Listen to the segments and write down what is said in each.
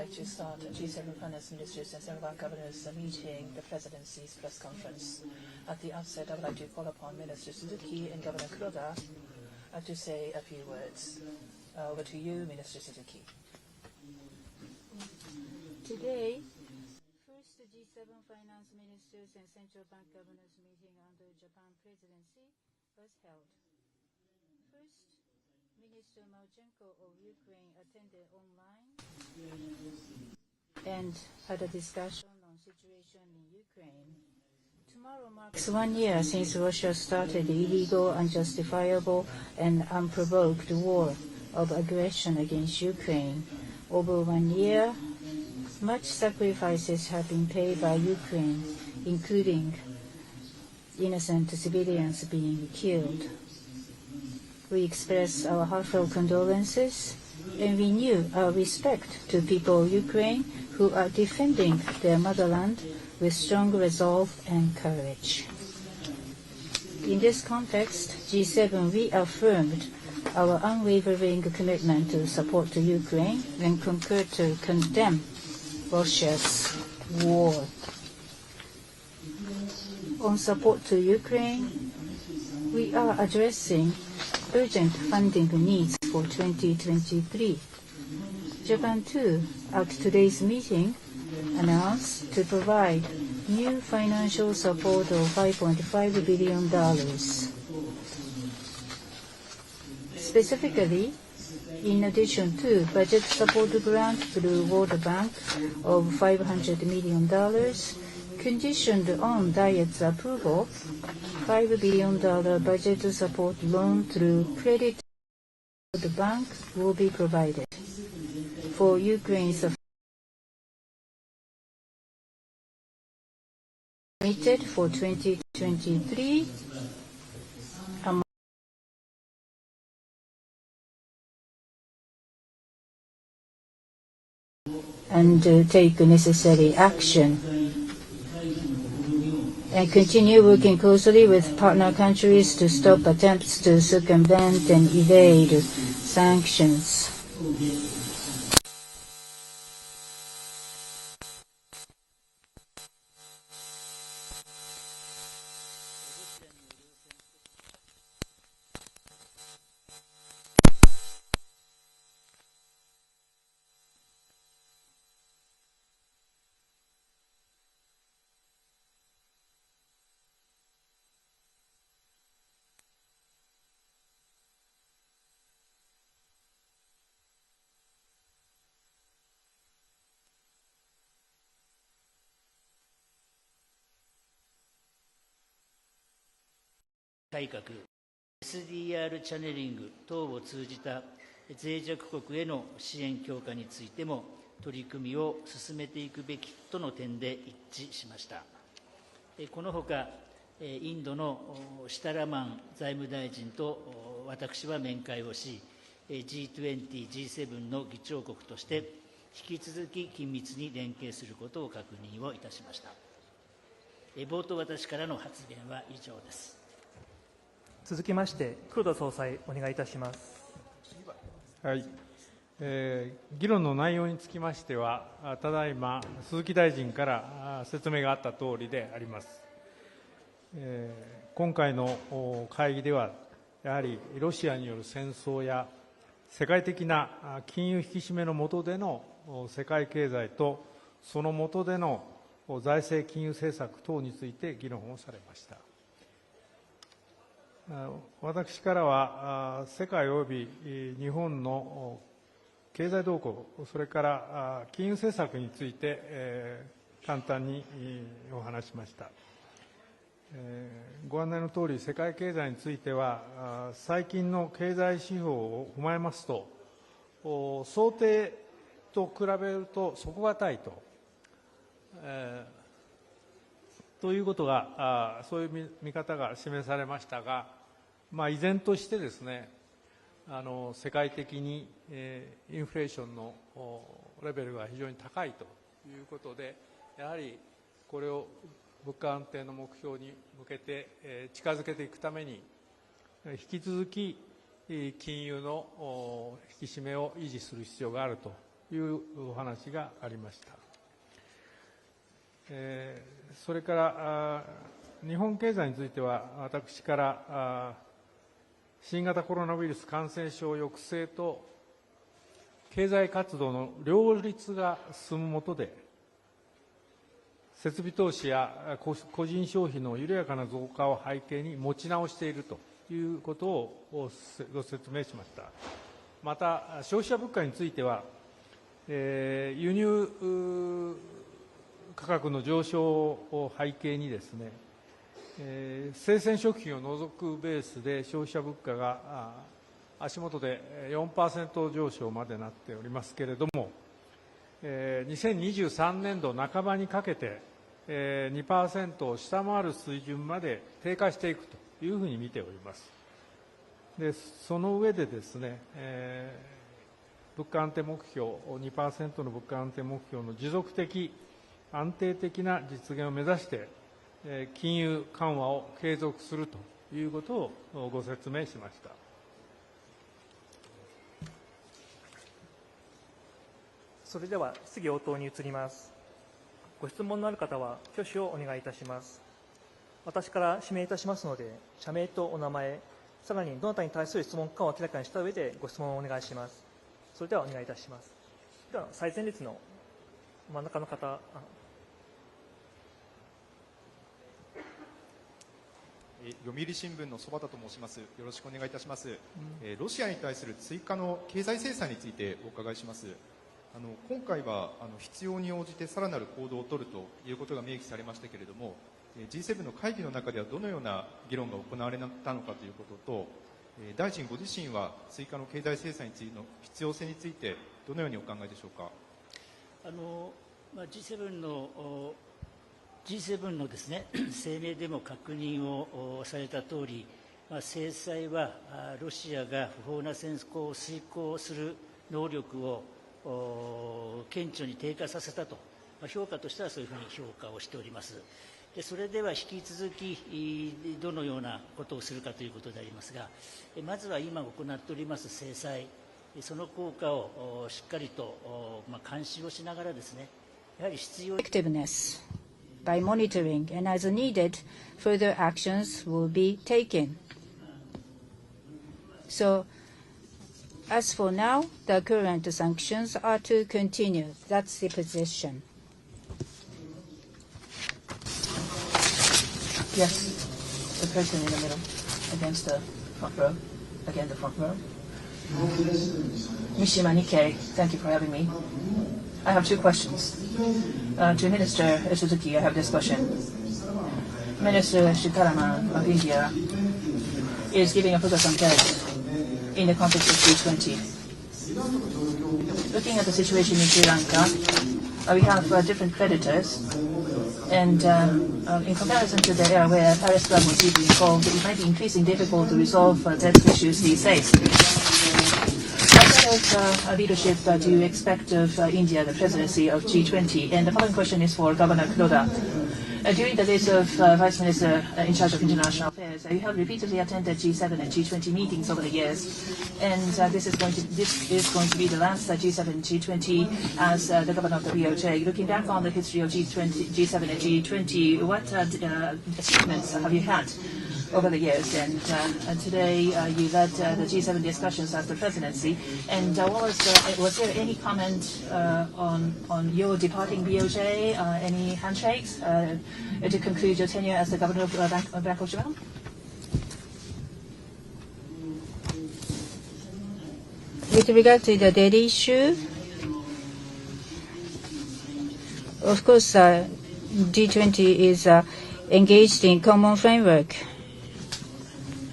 like to start G7 Finance Ministers and Central Bank Governors meeting, the Presidency's press conference. At the outset, I would like to call upon Minister Suzuki and Governor Kuroda to say a few words. Over to you, Minister Suzuki. Today, first G7 Finance Ministers and Central Bank Governors meeting under Japan Presidency was held. First, Minister Malchenko of Ukraine attended online and had a discussion on situation in Ukraine. Tomorrow marks 1 year since Russia started the illegal, unjustifiable, and unprovoked war of aggression against Ukraine. Over 1 year, much sacrifices have been paid by Ukraine, including innocent civilians being killed. We express our heartfelt condolences and renew our respect to people of Ukraine who are defending their motherland with strong resolve and courage. In this context, G7 reaffirmed our unwavering commitment to support to Ukraine and concurred to condemn Russia's war. On support to Ukraine, we are addressing urgent funding needs for 2023. Japan, too, at today's meeting, announced to provide new financial support of $5.5 billion. Specifically, in addition to budget support grant through World Bank of $500 million, conditioned on Diet's approval, $5 billion budget support loan through credit World Bank will be provided for Ukraine's committed for 2023 and take necessary action and continue working closely with partner countries to stop attempts to circumvent and evade sanctions.改革、SDR チャネリング等を通じた脆弱国への支援強化についても取り組みを進めていくべきとの点で一致しました。このほか、インドのシタラマン財務大臣と私は面会をし、G20、G7 の議長国として引き続き緊密に連携することを確認をいたしました。冒頭、私からの発言は以上です。続きまして、黒田総裁、お願いいたします。はい。議論の内容につきましては、ただいま鈴木大臣から説明があったとおりであります。今回の会議では、やはりロシアによる戦争や世界的な金融引き締めの下での世界経済と、その下での財政金融政策等について議論をされました。私からは、世界及び日本の経済動向、それから金融政策について、簡単にお話しました。ご案内のとおり、世界経済については、最近の経済指標を踏まえますと、想定と比べると底堅いということが、そういう見方が示されましたが、依然としてですね、世界的にインフレーションのレベルが非常に高いということで、やはりこれを物価安定の目標に向けて近づけていくために、引き続き金融の引き締めを維持する必要があるというお話がありました。それから日本経済については、私から新型コロナウイルス感染症抑制と経済活動の両立が進む下で、設備投資や個人消費の緩やかな増加を背景に持ち直しているということをご説明しました。また、消費者物価については、輸入価格の上昇を背景にですね、生鮮食品を除くベースで消費者物価が足元で 4% 上昇までなっておりますけれども、2023年度半ばにかけて 2% を下回る水準まで低下していくというふうに見ております。でその上でですね、物価安定目標 2% の物価安定目標の持続的安定的な実現を目指して金融緩和を継続するということをご説明しました。それでは質疑応答に移ります。ご質問のある方は挙手をお願いいたします。私から指名いたしますので、社名とお名前、さらにどなたに対する質問かを明らかにした上でご質問をお願いします。それではお願いいたします。では最前列の真ん中の方。読売新聞の曽端と申します。よろしくお願いいたします。ロシアに対する追加の経済制裁についてお伺いします。今回は必要に応じてさらなる行動を取るということが明記されましたけれども、G7 の会議の中ではどのような議論が行われたのかということと、大臣ご自身は追加の経済制裁についての必要性についてどのようにお考えでしょうか。G7 のですね、声明でも確認をされたとおり、制裁はロシアが不法な戦争を遂行する能力を顕著に低下させたと、評価としてはそういうふうに評価をしております。でそれでは引き続きどのようなことをするかということでありますが、まずは今行っております制裁、その効果をしっかりと監視をしながらですね、やはり必要by monitoring, and as needed, further actions will be taken. So, as for now, the current sanctions are to continue. That's the position. Yes, the person in the middle, against the front row, again the front row. Mishima Nikkei, thank you for having me. I have two questions. To Minister Suzuki, I have this question. Minister Sitaraman of India is giving a focus on debt in the context of G20. Looking at the situation in Sri Lanka, we have different creditors, and in comparison to the era where Paris Club was deeply involved, it might be increasingly difficult to resolve debt issues these days. What kind of leadership do you expect of India, the presidency of G20? And the following question is for Governor Kuroda. During the days of Vice Minister in charge of international affairs, you have repeatedly attended G7 and G20 meetings over the years, and this is going to be the last G7 and G20 as the governor of the BOJ. Looking back on the history of G7 and G20, what achievements have you had over the years? And today you led the G7 discussions as the presidency. And was there any comment on your departing BOJ? Any handshakes to conclude your tenure as the governor of Bank of Japan? With regard to the debt issue, of course, G20 is engaged in common framework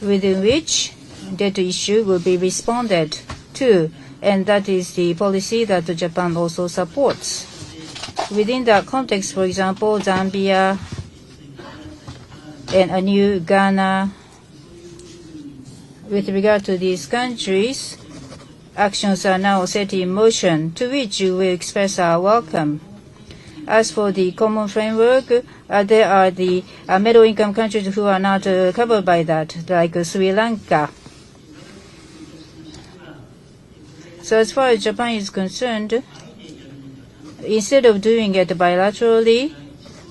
within which debt issue will be responded to, and that is the policy that Japan also supports. Within that context, for example, Zambia and a new Ghana, with regard to these countries, actions are now set in motion, to which we express our welcome. As for the common framework, there are the middle-income countries who are not covered by that, like Sri Lanka. So as far as Japan is concerned, instead of doing it bilaterally,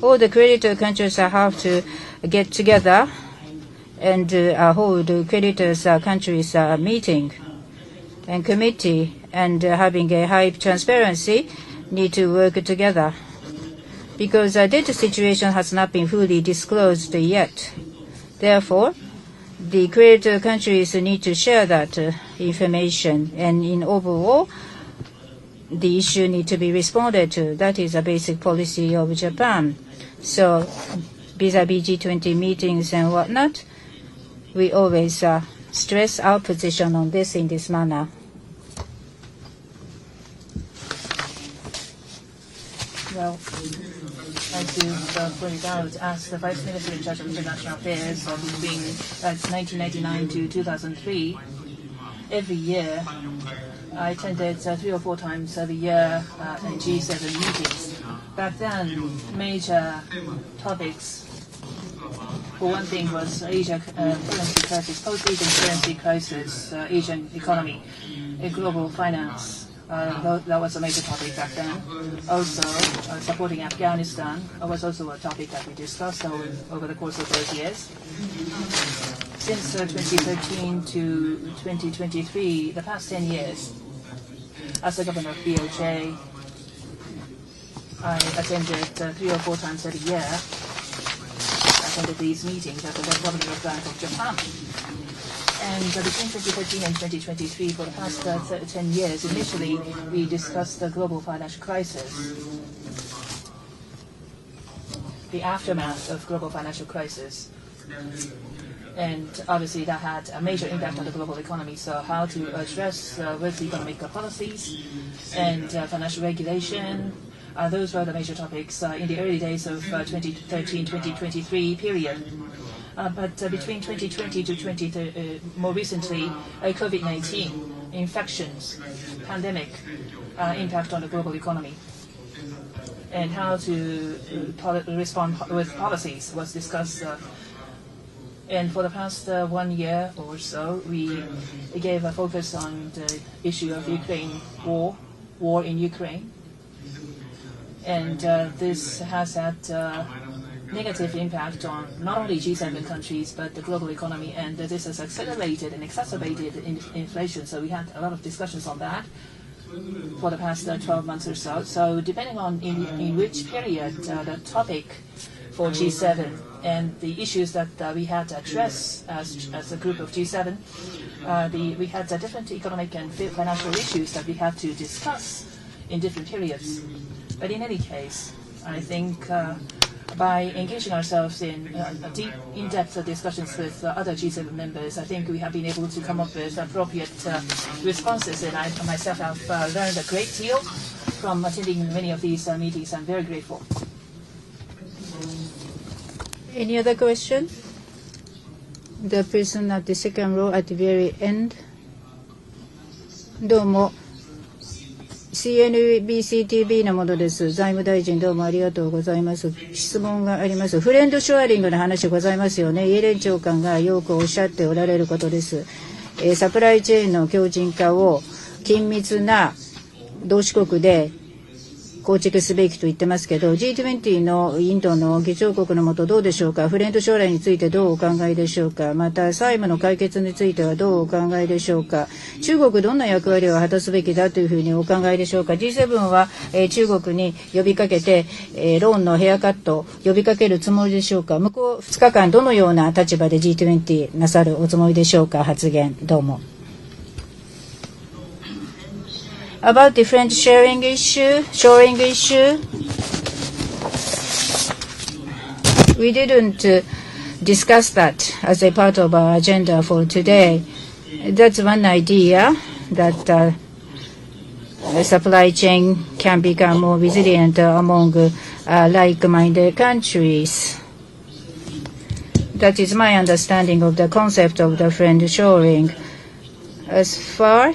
all the creditor countries have to get together and hold creditors countries meeting and committee, and having a high transparency need to work together, because the debt situation has not been fully disclosed yet. Therefore, the creditor countries need to share that information, and in overall, the issue need to be responded to. That is a basic policy of Japan. So, vis-a-vis G20 meetings and whatnot, we always stress our position on this in this manner. Well, as you pointed out, as the Vice Minister in charge of international affairs between 1999 to 2003, every year I attended 3 or 4 times every year in G7 meetings. Back then, major topics, for one thing, was Asia currency crisis, post-Asian currency crisis, Asian economy, global finance. That was a major topic back then. Also, supporting Afghanistan was also a topic that we discussed over the course of those years. Since 2013 to 2023, the past 10 years, as the governor of BOJ, I attended 3 or 4 times every year. Attended these meetings as the governor of Bank of Japan. And between 2013 and 2023, for the past 10 years, initially we discussed the global financial crisis, the aftermath of global financial crisis. And obviously that had a major impact on the global economy. So how to address with economic policies and financial regulation, those were the major topics in the early days of 2013-2023 period. But between 2020 to more recently, COVID-19 infections, pandemic impact on the global economy, and how to respond with policies was discussed. And for the past 1 year or so, we gave a focus on the issue of Ukraine war in Ukraine. And this has had negative impact on not only G7 countries, but the global economy. And this has accelerated and exacerbated inflation. So we had a lot of discussions on that for the past 12 months or so. So depending on in which period the topic for G7 and the issues that we had to address as a group of G7, we had different economic and financial issues that we had to discuss in different periods. But in any case, I think by engaging ourselves in deep, in-depth discussions with other G7 members, I think we have been able to come up with appropriate responses. And I myself have learned a great deal from attending many of these meetings. I'm very grateful. Any other question? The person at the second row at the very end. どうも。CNBC-TV のものです。財務大臣どうもありがとうございます。質問があります。フレンドショアリングの話ございますよね。イエレン長官がよくおっしゃっておられることです。サプライチェーンの強靭化を緊密な同志国で構築すべきと言ってますけど、G20 のインドの議長国のもとどうでしょうか。フレンド将来についてどうお考えでしょうか。また債務の解決についてはどうお考えでしょうか。中国どんな役割を果たすべきだというふうにお考えでしょうか。G7 は、中国に呼びかけて、ローンのヘアカットを呼びかけるつもりでしょうか。向こう2日間どのような立場で G20 なさるおつもりでしょうか。発言どうも。About the friend shoring issue, we didn't discuss that as a part of our agenda for today. That's one idea that supply chain can become more resilient among like-minded countries. That is my understanding of the concept of the friend shoring. As far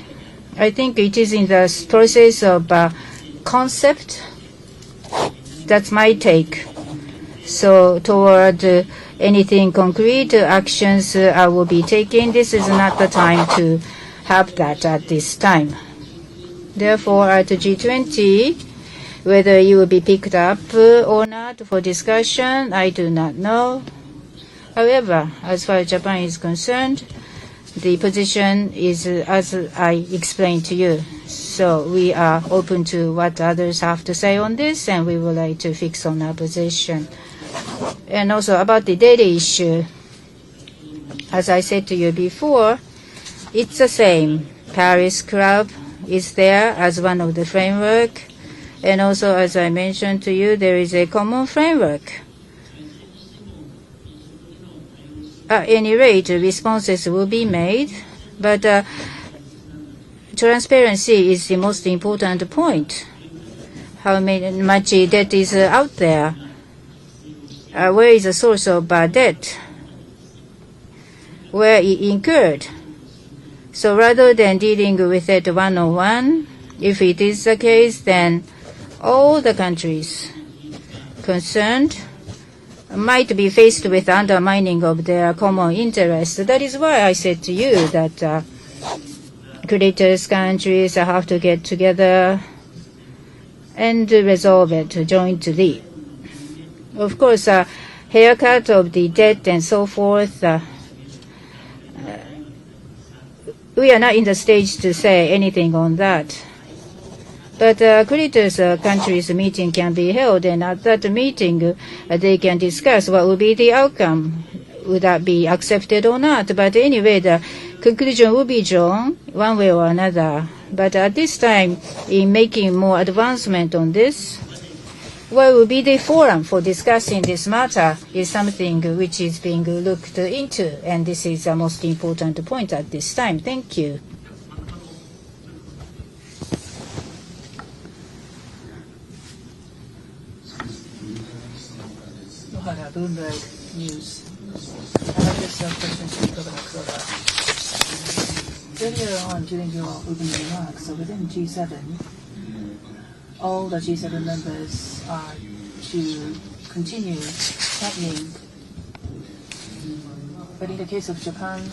I think it is in the process of concept. That's my take. So toward anything concrete actions I will be taking, this is not the time to have that at this time. Therefore, at G20, Whether you will be picked up or not for discussion, I do not know. However, as far as Japan is concerned, the position is as I explained to you. So we are open to what others have to say on this, and we would like to fix on our position. And also about the data issue, as I said to you before, it's the same. Paris Club is there as one of the framework. And also, as I mentioned to you, there is a common framework. At any rate, responses will be made, but transparency is the most important point. How much debt is out there? Where is the source of debt? Where it incurred? So rather than dealing with it one-on-one, if it is the case, then all the countries concerned might be faced with undermining of their common interests. That is why I said to you that creditors countries have to get together and resolve it jointly. Of course, haircut of the debt and so forth, we are not in the stage to say anything on that. But creditors countries meeting can be held, and at that meeting they can discuss what will be the outcome. Would that be accepted or not? But anyway, the conclusion will be drawn one way or another. But at this time, in making more advancement on this, what will be the forum for discussing this matter is something which is being looked into, and this is the most important point at this time. Thank you. Bloomberg News. I have this question to Governor Kuroda. Earlier on, during your opening remarks, within G7, all the G7 members are to continue tightening. But in the case of Japan,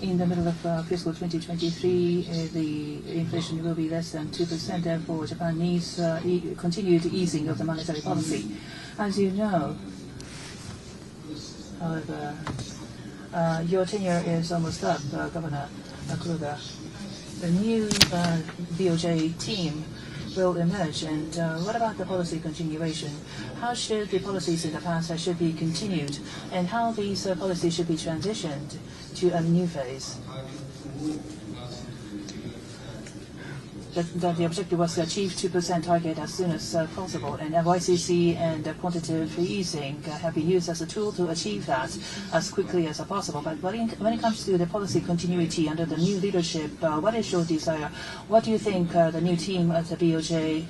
in the middle of fiscal 2023, the inflation will be less than 2%. Therefore, Japan needs continued easing of the monetary policy. As you know, however, your tenure is almost up, Governor Kuroda. The new BOJ team will emerge, and what about the policy continuation? How should the policies in the past should be continued, and how these policies should be transitioned to a new phase? That the objective was to achieve 2% target as soon as possible, and YCC and quantitative easing have been used as a tool to achieve that as quickly as possible. But when it comes to the policy continuity under the new leadership, what is your desire? What do you think the new team at the BOJ,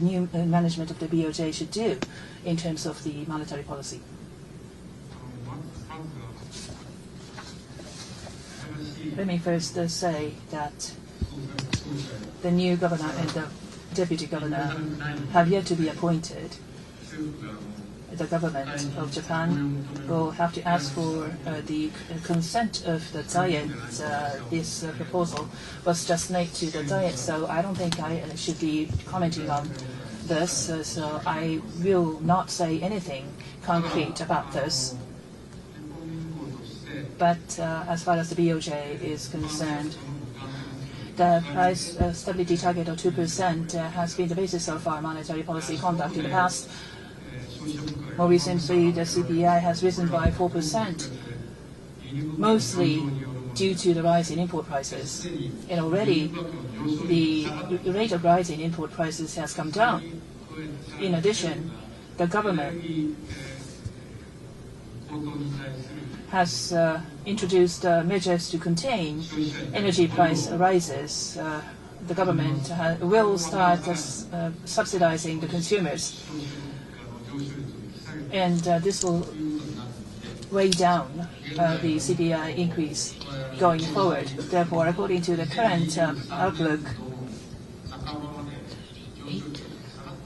new management of the BOJ should do in terms of the monetary policy? Let me first say that the new governor and the deputy governor have yet to be appointed. The government of Japan will have to ask for the consent of the Diet. This proposal was just made to the Diet, so I don't think I should be commenting on this. So I will not say anything concrete about this. But as far as the BOJ is concerned, the price stability target of 2% has been the basis of our monetary policy conduct in the past. More recently, the CPI has risen by 4%, mostly due to the rise in import prices. And already, the rate of rise in import prices has come down. In addition, the government has introduced measures to contain energy price rises. The government will start subsidizing the consumers, and this will weigh down the CPI increase going forward. Therefore, according to the current outlook,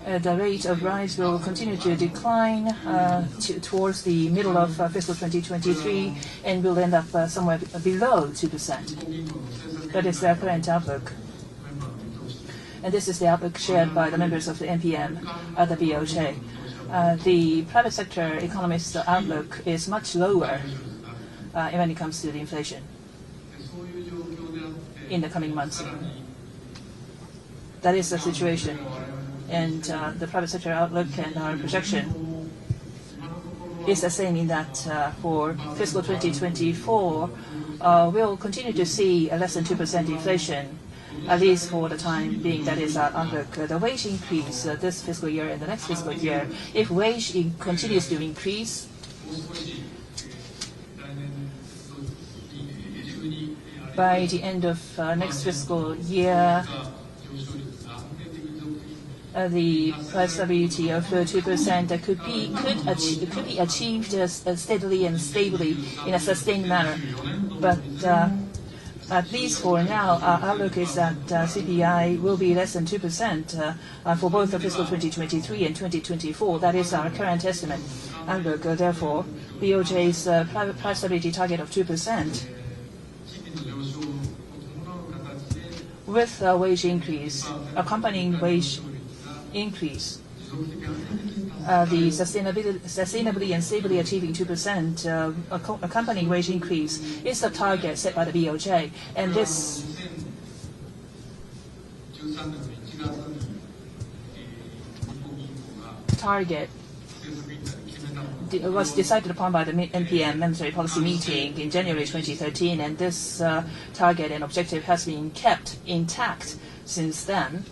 the rate of rise will continue to decline towards the middle of fiscal 2023 and will end up somewhere below 2%. That is the current outlook. And this is the outlook shared by the members of the NPM at the BOJ. The private sector economist's outlook is much lower when it comes to the inflation in the coming months. That is the situation. And the private sector outlook and our projection is the same in that for fiscal 2024, we'll continue to see a less than 2% inflation, at least for the time being. That is our outlook. The wage increase this fiscal year and the next fiscal year, if wage continues to increase, by the end of next fiscal year, the price stability of 2% could be achieved steadily and stably in a sustained manner. But at least for now, our outlook is that CPI will be less than 2% for both the fiscal 2023 and 2024. That is our current estimate outlook. Therefore, BOJ's private price stability target of 2%. With a wage increase, accompanying wage increase, the sustainably and stably achieving 2% accompanying wage increase is the target set by the BOJ. And this target was decided upon by the NPM Monetary Policy Meeting in January 2013, and this target and objective has been kept intact since then.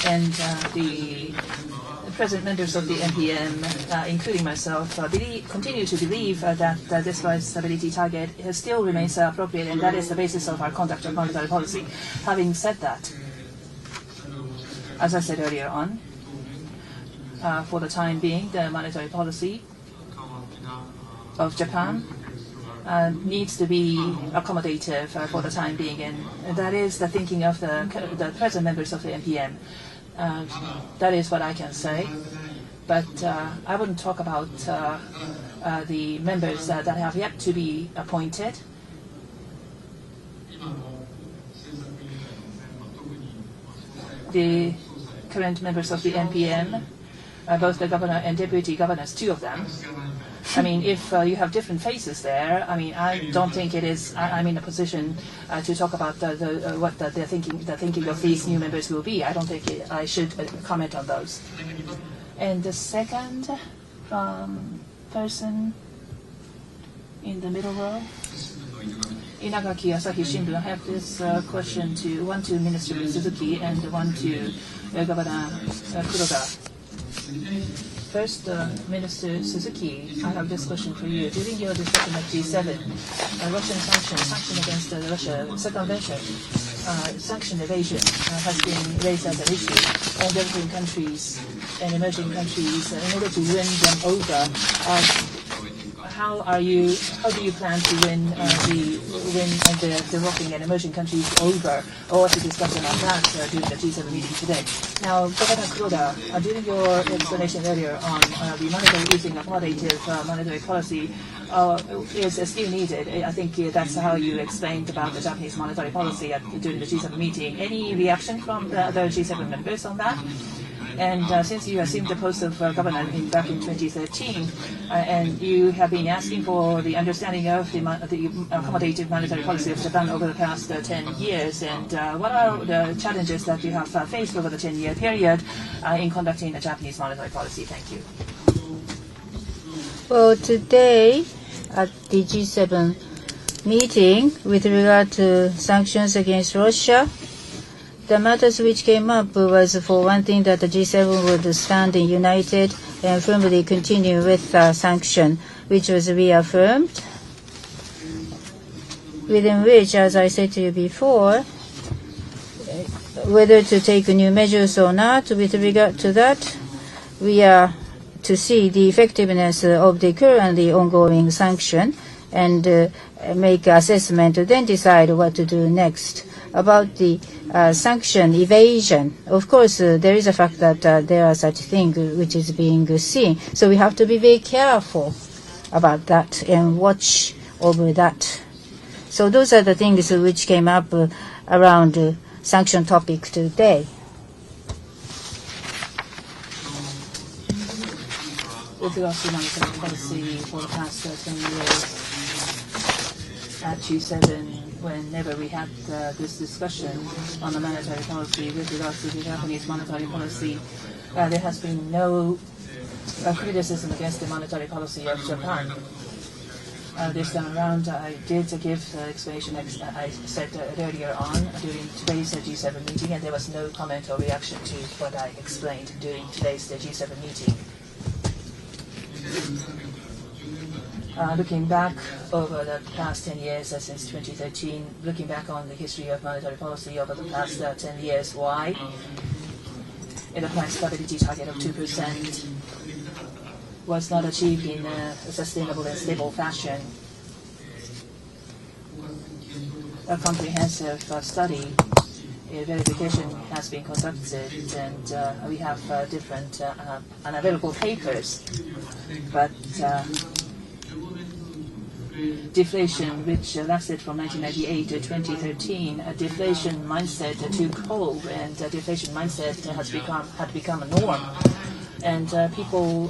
And the present members of the NPM, including myself, continue to believe that this price stability target still remains appropriate, and that is the basis of our conduct of monetary policy. Having said that, as I said earlier on, for the time being, the monetary policy of Japan needs to be accommodative for the time being, and that is the thinking of the present members of the NPM. That is what I can say. But I wouldn't talk about the members that have yet to be appointed. The current members of the NPM, both the governor and deputy governors, two of them. I mean, if you have different faces there, I mean, I don't think it is. I'm in a position to talk about what the thinking of these new members will be. I don't think I should comment on those. And the second person in the middle row, Inagaki Asahi Shimbun. I have this question one to Minister Suzuki and one to Governor Kuroda. First, Minister Suzuki, I have this question for you. During your discussion at G7, Russian sanction against Russia, circumvention, sanction evasion has been raised as an issue, and developing countries and emerging countries, in order to win them over, how do you plan to win the developing and emerging countries over, or what's the discussion on that during the G7 meeting today? Now, Governor Kuroda, during your explanation earlier on the accommodative monetary policy is still needed. I think that's how you explained about the Japanese monetary policy during the G7 meeting. Any reaction from the other G7 members on that? And since you assumed the post of governor back in 2013, and you have been asking for the understanding of the accommodative monetary policy of Japan over the past 10 years, and what are the challenges that you have faced over the 10-year period in conducting the Japanese monetary policy? Thank you. Well, today at the G7 meeting with regard to sanctions against Russia, the matters which came up was, for one thing, that the G7 would stand united and firmly continue with sanction, which was reaffirmed, within which, as I said to you before, whether to take new measures or not, with regard to that, we are to see the effectiveness of the currently ongoing sanction and make assessment, then decide what to do next. About the sanction evasion, of course, there is a fact that there are such things which is being seen. So we have to be very careful about that and watch over that. So those are the things which came up around sanction topic today. With regards to monetary policy for the past 10 years at G7, whenever we had this discussion on the monetary policy with regards to the Japanese monetary policy, there has been no criticism against the monetary policy of Japan. This time around, I did give the explanation I said earlier on during today's G7 meeting, and there was no comment or reaction to what I explained during today's G7 meeting. Looking back over the past 10 years since 2013, looking back on the history of monetary policy over the past 10 years, why? In the price stability target of 2% was not achieved in a sustainable and stable fashion. A comprehensive study, a verification has been conducted, and we have different unavailable papers. But deflation, which lasted from 1998 to 2013, a deflation mindset took hold, and deflation mindset had become a norm. And people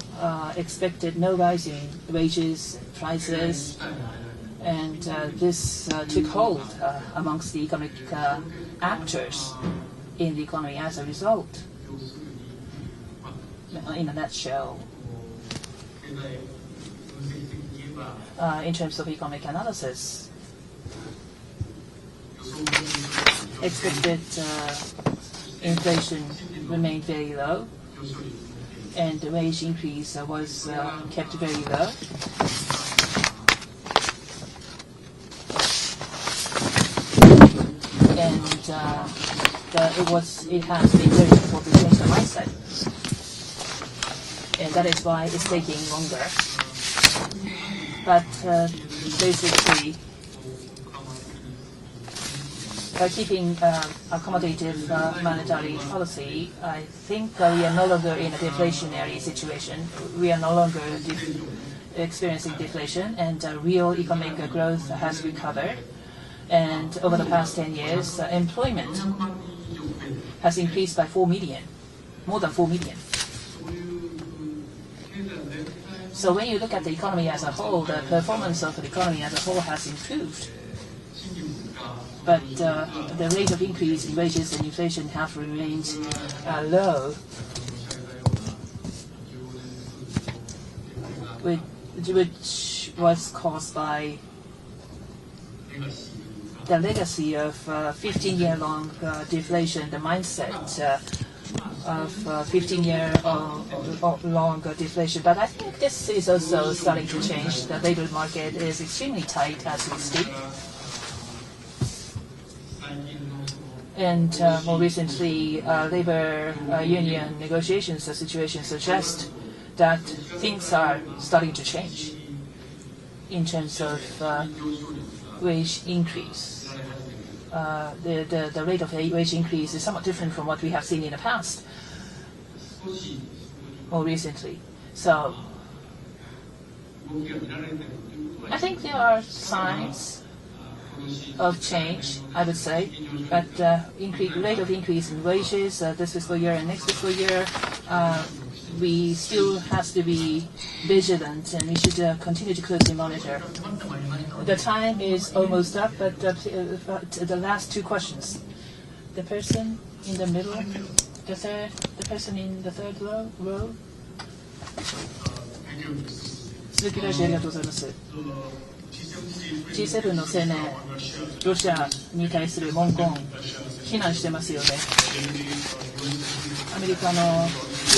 expected no rise in wages, prices, and this took hold amongst the economic actors in the economy as a result. In a nutshell, in terms of economic analysis, expected inflation remained very low, and the wage increase was kept very low. And it has been very difficult to change the mindset, and that is why it's taking longer. But basically, by keeping accommodative monetary policy, I think we are no longer in a deflationary situation. We are no longer experiencing deflation, and real economic growth has recovered. And over the past 10 years, employment has increased by 4 million, more than 4 million. So when you look at the economy as a whole, the performance of the economy as a whole has improved. But the rate of increase in wages and inflation have remained low, which was caused by the legacy of 15-year-long deflation, the mindset of 15-year-long deflation. But I think this is also starting to change. The labor market is extremely tight as we speak. And more recently, labor union negotiations situation suggests that things are starting to change in terms of wage increase. The rate of wage increase is somewhat different from what we have seen in the past, more recently. So I think there are signs of change, I would say, but rate of increase in wages this fiscal year and next fiscal year, we still have to be vigilant, and we should continue to closely monitor. The time is almost up, but the last two questions. The person in the middle, the person in the third row. 鈴木大臣、ありがとうございます。G7 の声明、ロシアに対する文言、非難してますよね。アメリカのイ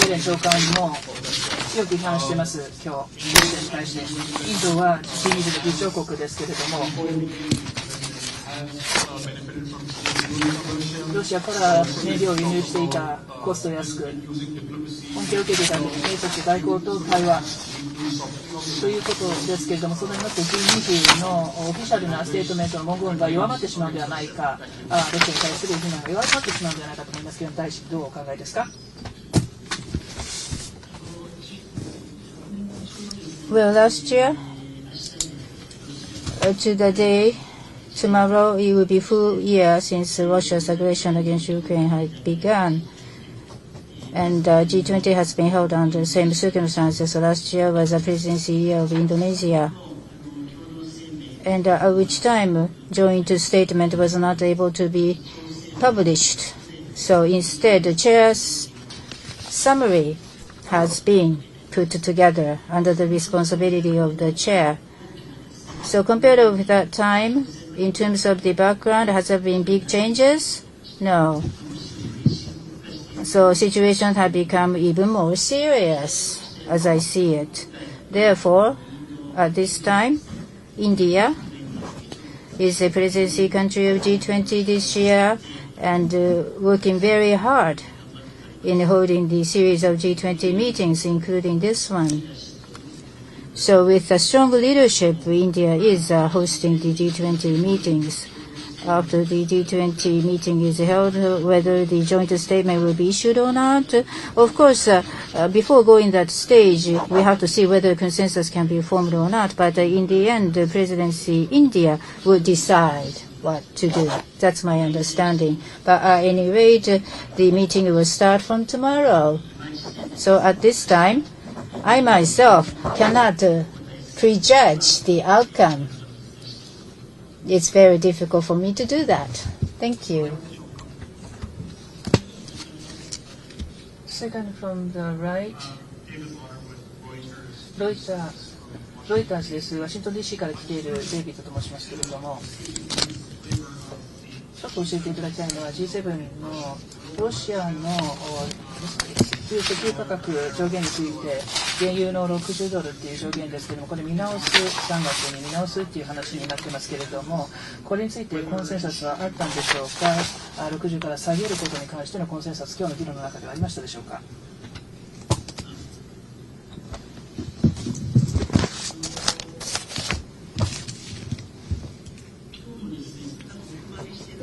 エレン長官も強く批判してます、今日、G7に対して。インドは G20 の議長国ですけれども、ロシアから燃料を輸入していたコスト安く、恩恵を受けていた米国外交と対話ということですけれども、そうなりますと G20 のオフィシャルなステートメントの文言が弱まってしまうのではないか、ロシアに対する非難が弱まってしまうのではないかと思いますけれども、大臣どうお考えですか？ Well, last year to the day, tomorrow it will be full year since Russia's aggression against Ukraine had begun. And G20 has been held under the same circumstances. Last year was the presidency year of Indonesia. And at which time joint statement was not able to be published. So instead, the chair's summary has been put together under the responsibility of the chair. So compared with that time, in terms of the background, has there been big changes? No. So situation has become even more serious, as I see it. Therefore, at this time, India is the presidency country of G20 this year and working very hard in holding the series of G20 meetings, including this one. So with a strong leadership, India is hosting the G20 meetings. After the G20 meeting is held, whether the joint statement will be issued or not, of course, before going that stage, we have to see whether consensus can be formed or not. But in the end, the presidency India will decide what to do. That's my understanding. But at any rate, the meeting will start from tomorrow. So at this time, I myself cannot prejudge the outcome. It's very difficult for me to do that. Thank you. Second from the right. ロイターズです。ワシントン DC から来ているデイビッドと申しますけれども、ちょっと教えていただきたいのは G7 のロシアの石油価格上限について、原油の$60っていう上限ですけれども、これ見直す、3月に見直すっていう話になってますけれども、これについてコンセンサスはあったんでしょうか。60から下げることに関してのコンセンサス、今日の議論の中ではありましたでしょうか。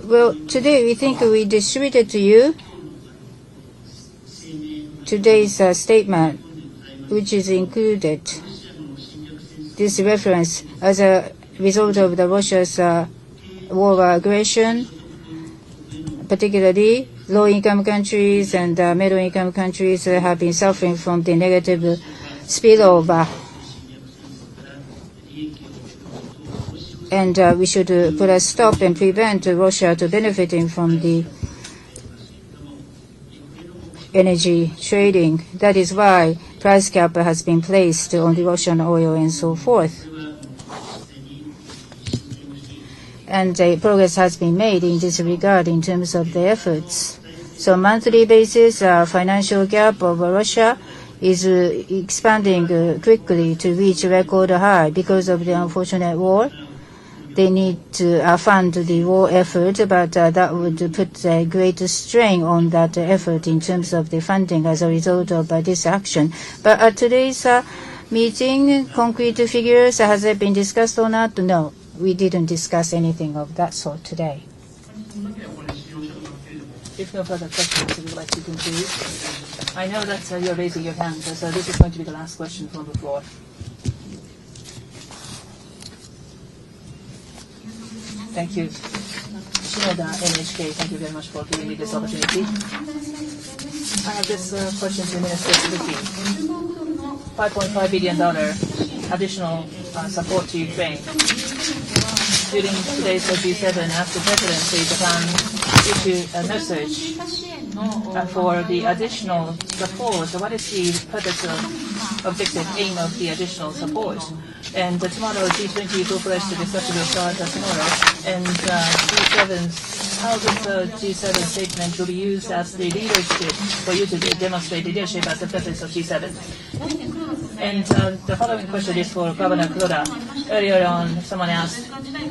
Well, today we think we distributed to you today's statement, which is included this reference as a result of the Russia's war of aggression, particularly low-income countries and middle-income countries have been suffering from the negative spillover. And we should put a stop and prevent Russia to benefiting from the energy trading. That is why price cap has been placed on the Russian oil and so forth. And progress has been made in this regard in terms of the efforts. So monthly basis, financial gap of Russia is expanding quickly to reach a record high because of the unfortunate war. They need to fund the war effort, but that would put a great strain on that effort in terms of the funding as a result of this action. But at today's meeting, concrete figures, has it been discussed or not? No, we didn't discuss anything of that sort today. If no further questions, would you like to conclude? I know that you're raising your hand, so this is going to be the last question from the floor. Thank you. Kuroda, NHK, thank you very much for giving me this opportunity. I have this question to Minister Suzuki. $5.5 billion additional support to Ukraine. During today's G7, after presidency, Japan issued a message for the additional support. So what is the purpose of objective aim of the additional support? And tomorrow, G20 full-fledged discussion will start tomorrow. And G7's, how this G7 statement will be used as the leadership for you to demonstrate leadership as the president of G7? And the following question is for Governor Kuroda. Earlier on, someone asked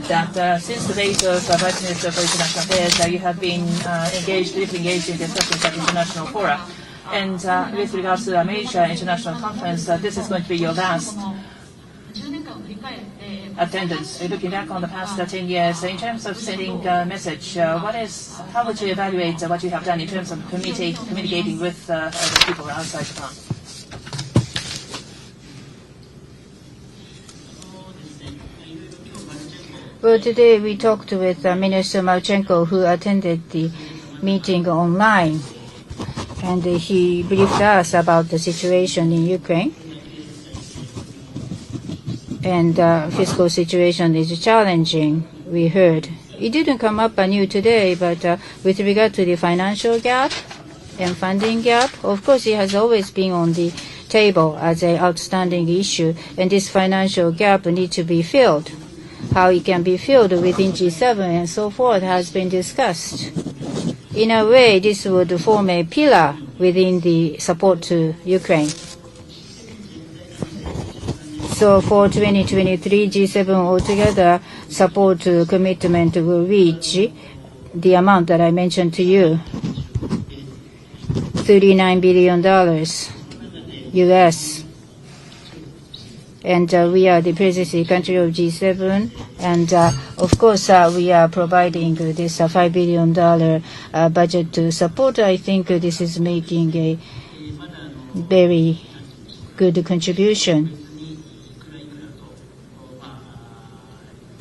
that since the days of Vice Minister for International Affairs, you have been deeply engaged in discussions at international fora. And with regards to the major international conference, this is going to be your last attendance. Looking back on the past 10 years, in terms of sending a message, how would you evaluate what you have done in terms of communicating with the people outside Japan? Well, today we talked with Minister Marchenko, who attended the meeting online, and he briefed us about the situation in Ukraine. And fiscal situation is challenging, we heard. It didn't come up anew today, but with regard to the financial gap and funding gap, of course it has always been on the table as an outstanding issue, and this financial gap needs to be filled. How it can be filled within G7 and so forth has been discussed. In a way, this would form a pillar within the support to Ukraine. So for 2023, G7 altogether support commitment will reach the amount that I mentioned to you, $39 billion US. And we are the presidency country of G7, and of course we are providing this $5 billion budget to support. I think this is making a very good contribution.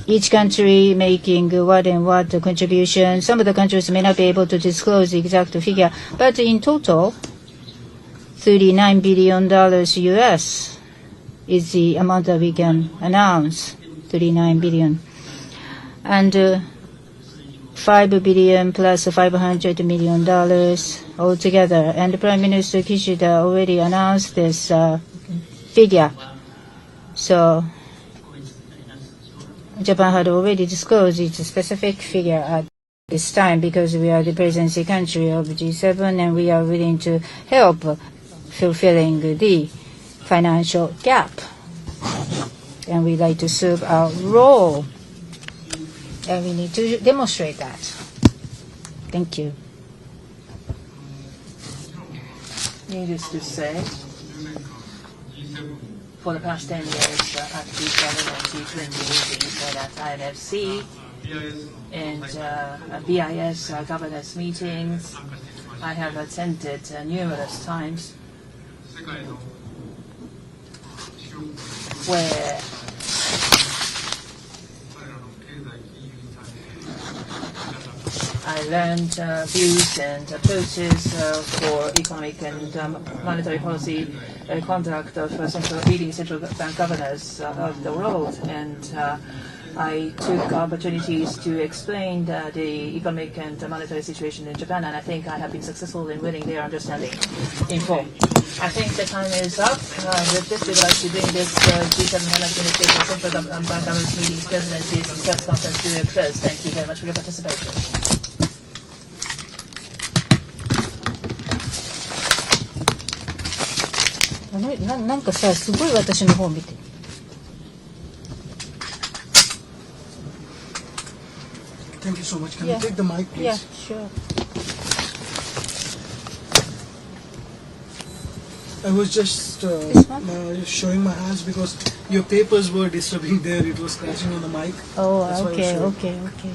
Each country making what and what contribution. Some of the countries may not be able to disclose the exact figure, but in total, $39 billion US is the amount that we can announce, 39 billion. And $5 billion plus $500 million altogether. And Prime Minister Kishida already announced this figure. So Japan had already disclosed its specific figure at this time because we are the presidency country of G7 and we are willing to help fulfilling the financial gap. And we like to serve our role. And we need to demonstrate that. Thank you. Needless to say, for the past 10 years at G7 and G20 meetings and at INFC and BIS governance meetings, I have attended numerous times where I learned views and approaches for economic and monetary policy conduct of leading central bank governors of the world, and I took opportunities to explain the economic and monetary situation in Japan, and I think I have been successful in winning their understanding in full. I think the time is up. With this, we would like to bring this G7 Administration Central Bank Governors Meetings Presidency's press conference to a close. Thank you very much for your participation. なんかさ、すごい私の方見て。Thank you so much. Can you take the mic, please? Yeah, sure. I was just showing my hands because your papers were disturbing there. It was scratching on the mic. Oh, That's why I was okay, showing. okay, okay.